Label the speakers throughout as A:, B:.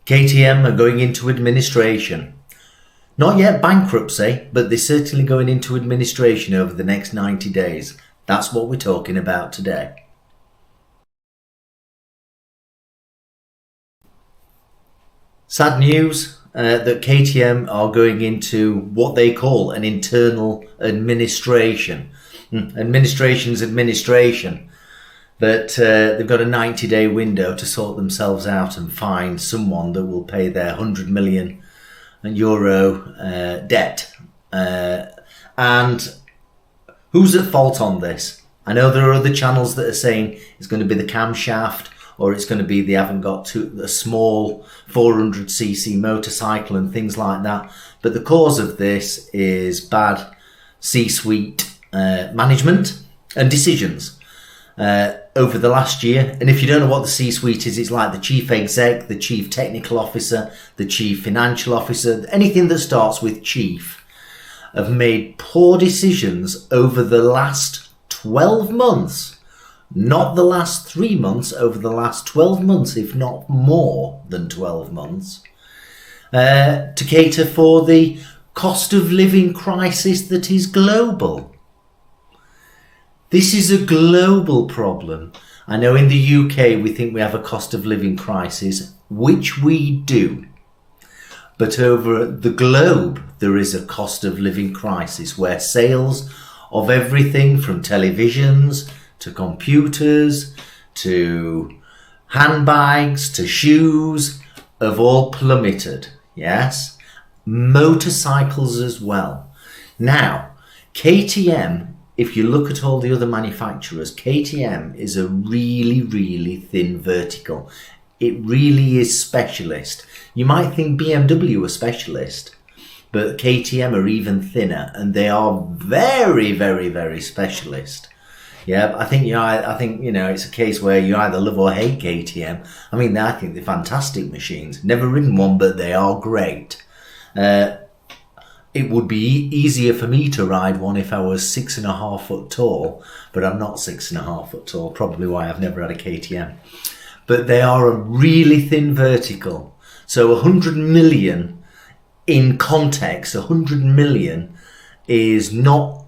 A: KTM are going into administration. Not yet bankruptcy, but they're certainly going into administration over the next 90 days. That's what we're talking about today. Sad news that KTM are going into what they call an internal administration. Administration's administration. But they've got a 90-day window to sort themselves out and find someone that will pay their €100 million debt. And who's at fault on this? I know there are other channels that are saying it's going to be the camshaft, or it's going to be they haven't got a small 400cc motorcycle and things like that. But the cause of this is bad C-suite management and decisions over the last year. And if you don't know what the C-suite is, it's like the chief exec, the chief technical officer, the chief financial officer, anything that starts with chief, have made poor decisions over the last 12 months. Not the last 3 months, over the last 12 months, if not more than 12 months, to cater for the cost of living crisis that is global. This is a global problem. I know in the UK we think we have a cost of living crisis, which we do. But over the globe there is a cost of living crisis where sales of everything from televisions to computers to handbags to shoes have all plummeted. Yes? Motorcycles as well. Now, KTM, if you look at all the other manufacturers, KTM is a really, really thin vertical. It really is specialist. You might think BMW are specialist, but KTM are even thinner, and they are very, very, very specialist. Yeah, I think it's a case where you either love or hate KTM. I mean, I think they're fantastic machines. Never ridden one, but they are great. It would be easier for me to ride one if I was 6.5 foot tall, but I'm not 6.5 foot tall, probably why I've never had a KTM. But they are a really thin vertical. So 100 million in context, 100 million is not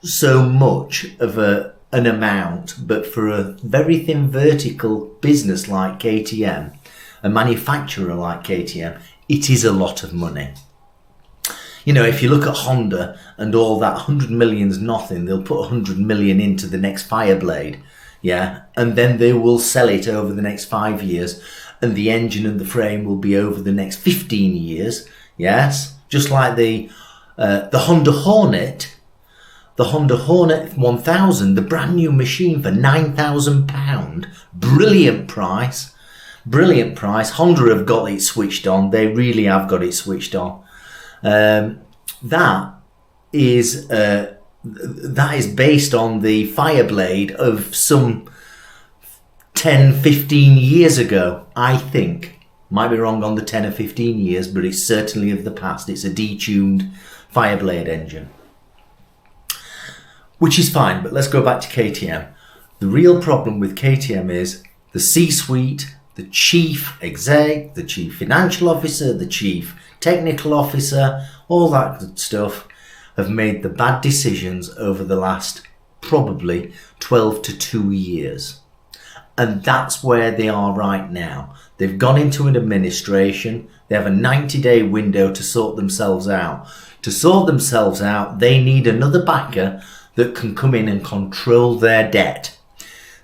A: so much of an amount, but for a very thin vertical business like KTM, a manufacturer like KTM, it is a lot of money. You know, if you look at Honda and all that, 100 million's nothing. They'll put 100 million into the next Fireblade, yeah, and then they will sell it over the next 5 years, and the engine and the frame will be over the next 15 years, yes, just like the Honda Hornet. The Honda Hornet 1000, the brand new machine for £9,000, brilliant price. Honda have got it switched on. They really have got it switched on. That is based on the Fireblade of some 10, 15 years ago, I think. Might be wrong on the 10 or 15 years, but it's certainly of the past. It's a detuned Fireblade engine, which is fine, but let's go back to KTM. The real problem with KTM is the C-suite, the chief exec, the chief financial officer, the chief technical officer, all that good stuff, have made the bad decisions over the last probably 12 to 2 years. And that's where they are right now. They've gone into an administration. They have a 90-day window to sort themselves out. To sort themselves out, they need another backer that can come in and control their debt.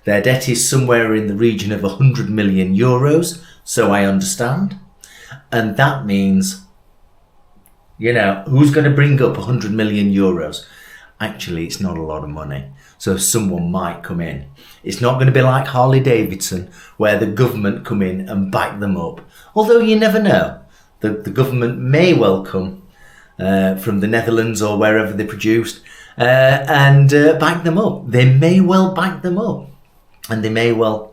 A: Their debt is somewhere in the region of €100 million, so I understand. And that means, who's going to bring up €100 million? Actually, it's not a lot of money. So someone might come in. It's not going to be like Harley Davidson, where the government come in and back them up. Although you never know. The government may well come from the Netherlands or wherever they're produced and back them up. They may well back them up. And they may well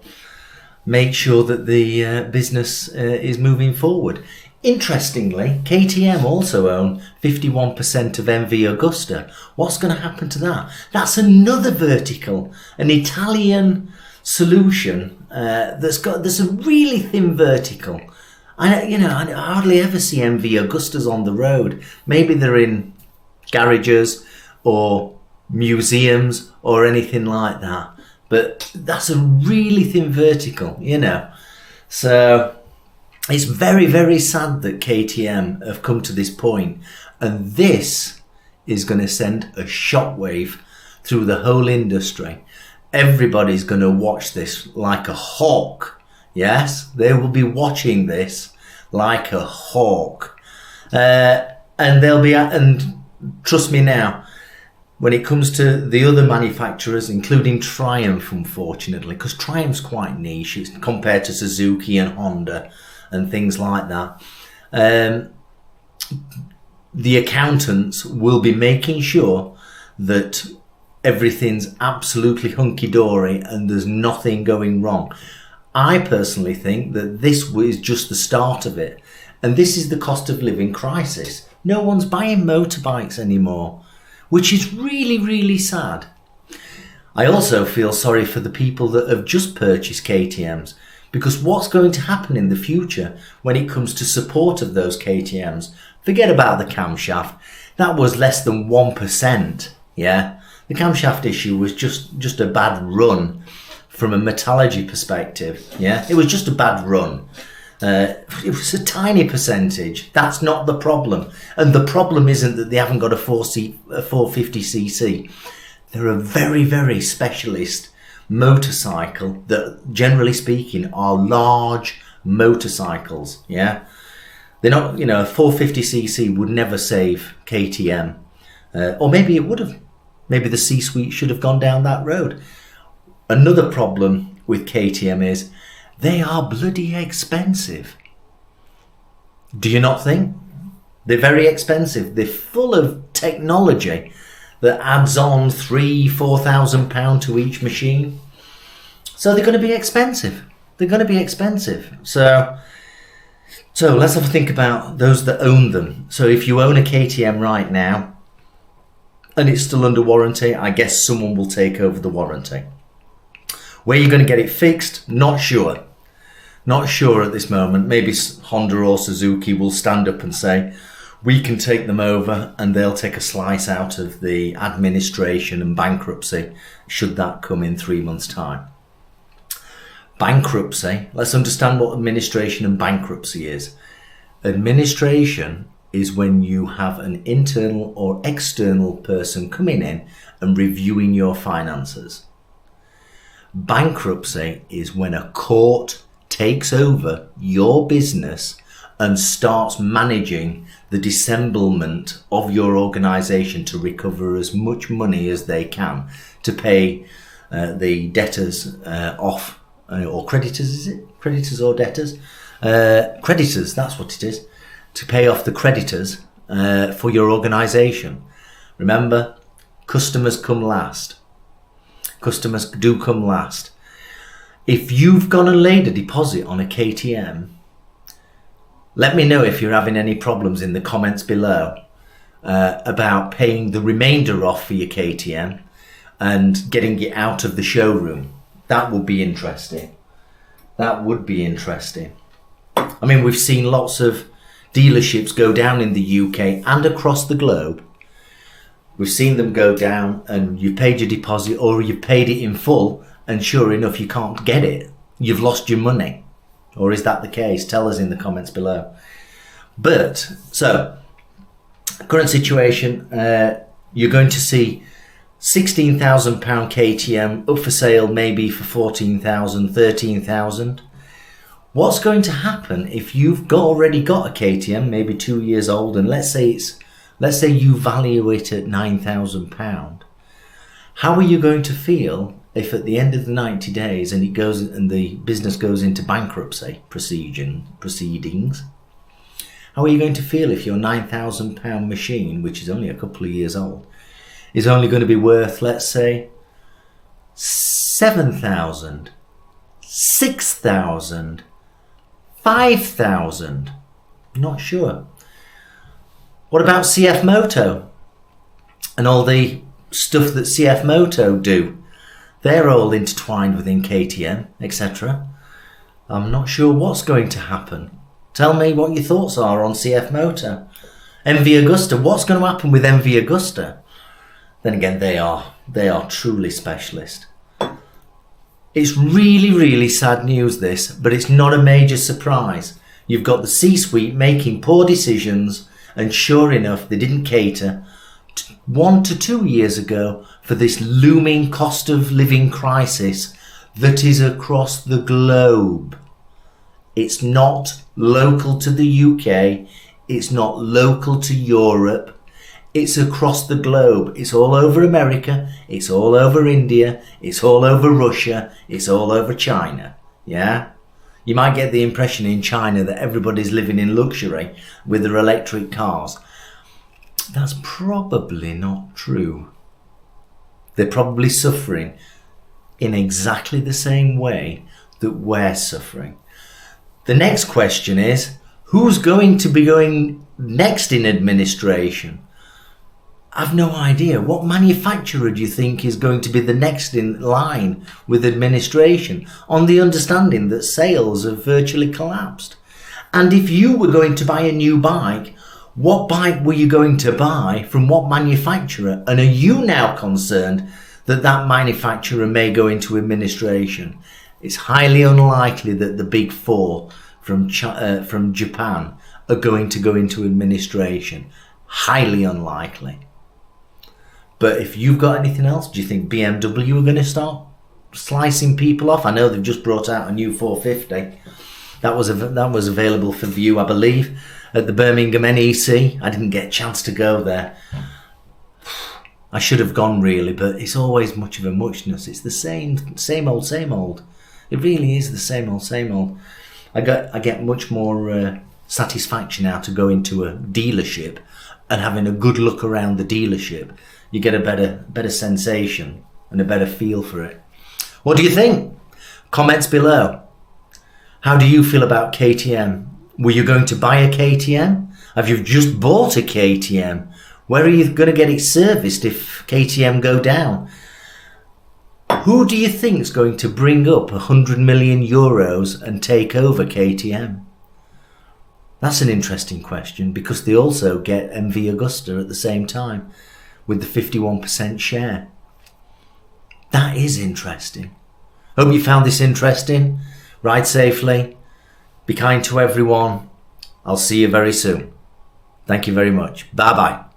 A: make sure that the business is moving forward. Interestingly, KTM also own 51% of MV Agusta. What's going to happen to that? That's another vertical, an Italian solution that's a really thin vertical. I hardly ever see MV Augustas on the road. Maybe they're in garages or museums or anything like that. But that's a really thin vertical, So it's very, very sad that KTM have come to this point, and this is going to send a shockwave through the whole industry. Everybody's going to watch this like a hawk. Yes, they will be watching this like a hawk, and trust me now, when it comes to the other manufacturers, including Triumph, unfortunately, because Triumph's quite niche, it's compared to Suzuki and Honda and things like that. The accountants will be making sure that everything's absolutely hunky-dory and there's nothing going wrong. I personally think that this is just the start of it. And this is the cost of living crisis. No one's buying motorbikes anymore, which is really, really sad. I also feel sorry for the people that have just purchased KTMs, because what's going to happen in the future when it comes to support of those KTMs? Forget about the camshaft. That was less than 1%. Yeah, the camshaft issue was just a bad run from a metallurgy perspective. Yeah, it was just a bad run. It was a tiny percentage. That's not the problem. And the problem isn't that they haven't got a 450cc. They're a very, very specialist motorcycle that, generally speaking, are large motorcycles. Yeah, they're not, a 450cc would never save KTM. Or maybe it would have. Maybe the C-suite should have gone down that road. Another problem with KTM is they are bloody expensive. Do you not think? They're very expensive. They're full of technology that adds on £3,000-4,000 to each machine. So they're going to be expensive. So let's have a think about those that own them. So if you own a KTM right now and it's still under warranty, I guess someone will take over the warranty. Where you're going to get it fixed, not sure. Not sure at this moment. Maybe Honda or Suzuki will stand up and say, we can take them over, and they'll take a slice out of the administration and bankruptcy, should that come in 3 months' time. Bankruptcy, let's understand what administration and bankruptcy is. Administration is when you have an internal or external person coming in and reviewing your finances. Bankruptcy is when a court takes over your business and starts managing the dissemblement of your organisation to recover as much money as they can to pay the debtors off, or creditors, is it? Creditors or debtors? Creditors, that's what it is. To pay off the creditors for your organisation. Remember, customers come last. Customers do come last. If you've gone and laid a deposit on a KTM, let me know if you're having any problems in the comments below about paying the remainder off for your KTM and getting it out of the showroom. That would be interesting. I mean, we've seen lots of dealerships go down in the UK and across the globe. We've seen them go down and you paid your deposit or you've paid it in full, and sure enough, you can't get it. You've lost your money. Or is that the case? Tell us in the comments below. But, so, current situation, you're going to see £16,000 KTM up for sale maybe for 14,000, 13,000. What's going to happen if you've already got a KTM, maybe 2 years old, and let's say you value it at £9,000? How are you going to feel if at the end of the 90 days and the business goes into bankruptcy proceedings? How are you going to feel if your £9,000 machine, which is only a couple of years old, is only going to be worth, let's say, 7,000, 6,000, 5,000? Not sure. What about CF Moto and all the stuff that CF Moto do? They're all intertwined within KTM, etc. I'm not sure what's going to happen. Tell me what your thoughts are on CF Motor. MV Agusta, what's going to happen with MV Agusta? Then again, they are truly specialist. It's really, really sad news, this, but it's not a major surprise. You've got the C-suite making poor decisions, and sure enough, they didn't cater 1 to 2 years ago for this looming cost of living crisis that is across the globe. It's not local to the UK, it's not local to Europe, it's across the globe. It's all over America, it's all over India, it's all over Russia, it's all over China. Yeah? You might get the impression in China that everybody's living in luxury with their electric cars. That's probably not true. They're probably suffering in exactly the same way that we're suffering. The next question is, who's going to be going next in administration? I've no idea. What manufacturer do you think is going to be the next in line with administration, on the understanding that sales have virtually collapsed? And if you were going to buy a new bike, what bike were you going to buy from what manufacturer? And are you now concerned that that manufacturer may go into administration? It's highly unlikely that the big four from Japan are going to go into administration. Highly unlikely. But if you've got anything else, do you think BMW are going to start slicing people off? I know they've just brought out a new 450. That was available for view, I believe, at the Birmingham NEC. I didn't get a chance to go there. I should have gone really, but it's always much of a muchness. It's the same old. It really is the same old. I get much more satisfaction out of going to a dealership and having a good look around the dealership. You get a better sensation and a better feel for it. What do you think? Comments below. How do you feel about KTM? Were you going to buy a KTM? Have you just bought a KTM? Where are you going to get it serviced if KTM go down? Who do you think is going to bring up 100 million euros and take over KTM? That's an interesting question, because they also get MV Agusta at the same time with the 51% share. That is interesting. Hope you found this interesting. Ride safely. Be kind to everyone. I'll see you very soon. Thank you very much. Bye bye.